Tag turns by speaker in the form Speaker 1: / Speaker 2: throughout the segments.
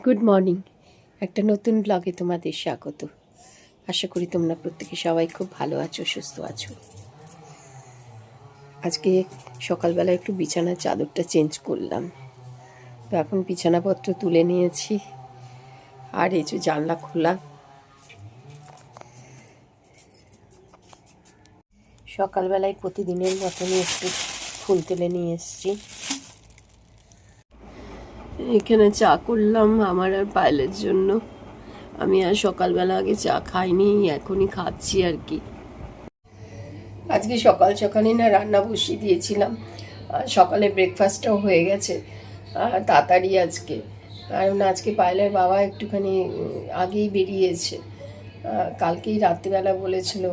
Speaker 1: Good morning. একটা নতুন ব্লগে তোমাদের স্বাগত। আশা করি তোমরা প্রত্যেকে সবাই খুব ভালো আছো, সুস্থ আছো। আজকে সকালবেলা একটু বিছানার চাদরটা চেঞ্জ করলাম, তো এখন বিছানাপত্র তুলে নিয়েছি। আর এই যে জানলা খোলা, সকালবেলায় প্রতিদিনের মতনই একটু ফুল তুলে নিয়ে এসেছি। এখানে চা করলাম আমার আর পায়েলের জন্য। আমি আর সকালবেলা আগে চা খাইনি, এখনই খাচ্ছি আর কি। আজকে সকাল সকালই না রান্না বসিয়ে দিয়েছিলাম, সকালে ব্রেকফাস্টটাও হয়ে গেছে তাড়াতাড়ি আজকে। কারণ আজকে পায়েলের বাবা একটুখানি আগেই বেরিয়েছে। কালকেই রাত্রিবেলা বলেছিল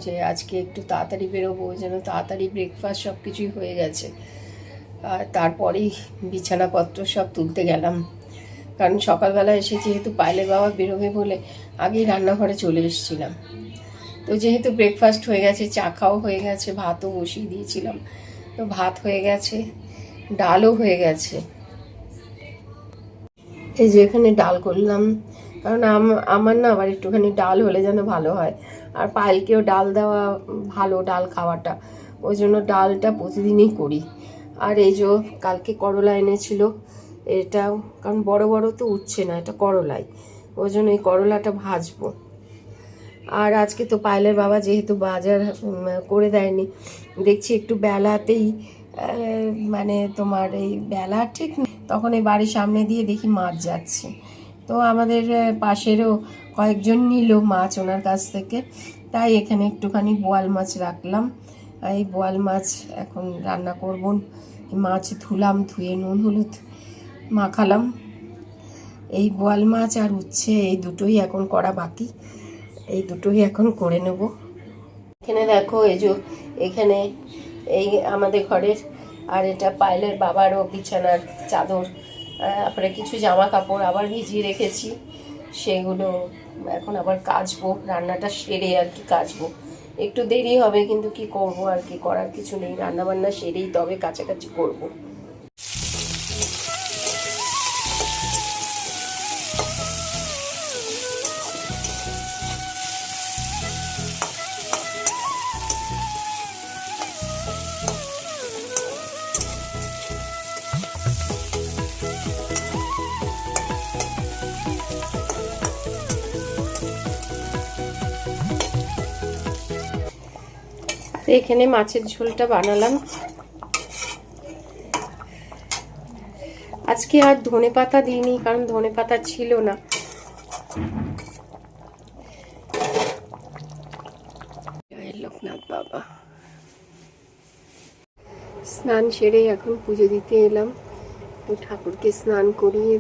Speaker 1: যে আজকে একটু তাড়াতাড়ি বেরোবো, যেন তাড়াতাড়ি ব্রেকফাস্ট সব কিছুই হয়ে গেছে। আর তারপরেই বিছানাপত্র সব তুলতে গেলাম, কারণ সকালবেলা এসে যেহেতু পায়েলের বাবা বেরোবে বলে আগেই রান্নাঘরে চলে এসেছিলাম। তো যেহেতু ব্রেকফাস্ট হয়ে গেছে, চা খাওয়া হয়ে গেছে, ভাতও বসিয়ে দিয়েছিলাম, তো ভাত হয়ে গেছে, ডালও হয়ে গেছে। এই যে এখানে ডাল করলাম, কারণ আমার না আবার একটুখানি ডাল হলে যেন ভালো হয়, আর পায়েলকেও ডাল দেওয়া ভালো, ডাল খাওয়াটা, ওই জন্য ডালটা প্রতিদিনই করি। আর এই যে কালকে করলা এনেছিল, এটা কারণ বড় বড় তো উঠছে না, এটা করলাই, ওই জন্য এই করলাটা ভাজবো। আর আজকে তো পায়েলের বাবা যেহেতু বাজার করে দেয়নি, দেখছি একটু বেলাতেই মানে তোমার এই বেলা ঠিক তখন এই বাড়ির সামনে দিয়ে দেখি মাছ যাচ্ছে। তো আমাদের পাশেরও কয়েকজন নিল মাছ ওনার কাছ থেকে, তাই এখানে একটুখানি বোয়াল মাছ রাখলাম। এই বোয়াল মাছ এখন রান্না করব। মাছ ধুলাম, ধুয়ে নুন হলুদ মাখালাম। এই বোয়াল মাছ আর উচ্ছে এই দুটোই এখন করা বাকি, এই দুটোই এখন করে নেব। এখানে দেখো এই যে এখানে এই আমাদের ঘরের, আর এটা পায়েলের বাবারও বিছানার চাদর, তারপরে কিছু জামা কাপড় আবার ভিজিয়ে রেখেছি, সেগুলো এখন আবার কাচবো, রান্নাটা সেরে আর কি কাচবো। একটু দেরি হবে, কিন্তু কি করব, আর কি করার কিছু নেই, রান্নাবান্না সেরেই তবে কাছাকাছি করবো। এখানে মাছের ঝোলটা বানালাম। আজকে আর ধনেপাতা দিইনি, কারণ ধনেপাতা ছিল না। লোকনাথ বাবা, স্নান সেরে এখন পুজো দিতে এলাম। তো ঠাকুরকে স্নান করিয়ে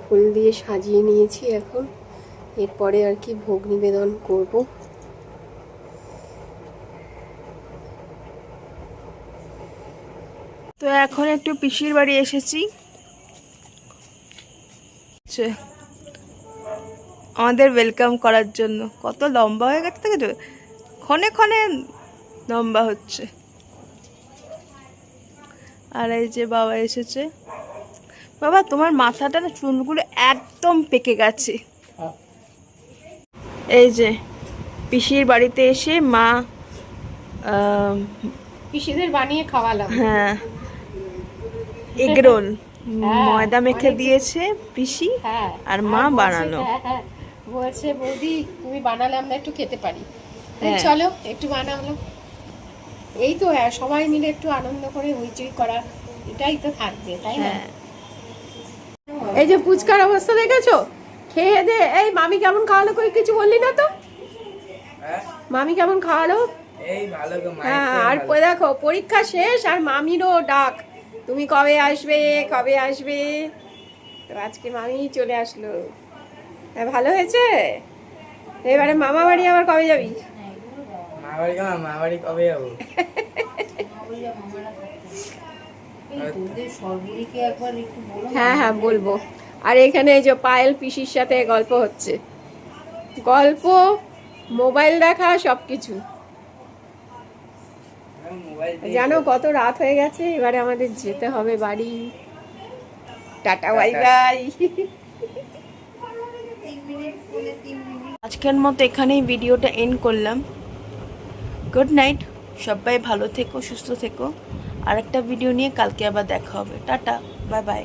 Speaker 1: ফুল দিয়ে সাজিয়ে নিয়েছি। এখন এরপরে আর কি ভোগ নিবেদন করব।
Speaker 2: তো এখন একটু পিসির বাড়ি এসেছি। আমাদের ওয়েলকাম করার জন্য কত লম্বা হয়ে গেছে, দেখেছো, ক্ষণে ক্ষণে লম্বা হচ্ছে। আর এই যে বাবা এসেছে। বাবা, তোমার মাথাটা না চুলগুলো একদম পেকে গেছে। এই যে পিসির বাড়িতে এসে মা
Speaker 1: পিসিদের বানিয়ে খাওয়ালাম।
Speaker 2: হ্যাঁ, এগরোল ময়দা মেখে দিয়েছে পিসি, আর মা বানালো।
Speaker 1: বলছে বৌদি তুমি বানালে আমরা একটু খেতে পারি, চলো একটু বানালো। এই তো সবাই মিলে একটু আনন্দ করে হইচই করা, এটাই তো থাকবে, তাই না? এই যে ফুচকার অবস্থা দেখেছো, খেয়ে দে। এই মামি কেমন খাওয়ালো, কই কিছু বললি না তো? মামি কেমন খাওয়ালো?
Speaker 3: এই ভালো গো।
Speaker 1: হ্যাঁ, আর দেখো পরীক্ষা শেষ আর মামিরও ডাক, তুমি কবে আসবে কবে আসবে। তো আজকে মামি চলে আসলো। ভালো হয়েছে। এবারে মামা বাড়ি আবার কবে যাবি?
Speaker 3: মা বাড়ি কবে যাবো?
Speaker 1: হ্যাঁ হ্যাঁ বলবো। আর এখানে এই যে পায়েল পিসির সাথে গল্প হচ্ছে, গল্প, মোবাইল দেখা, সবকিছু। জানো কত রাত হয়ে গেছে, এবারে আমাদের যেতে হবে বাড়ি। Tata bye bye.
Speaker 2: আজকের মতো এখানেই ভিডিওটা এন্ড করলাম। গুড নাইট, সবাই ভালো থেকো, সুস্থ থেকো। আর একটা ভিডিও নিয়ে কালকে আবার দেখা হবে। Tata, bye bye.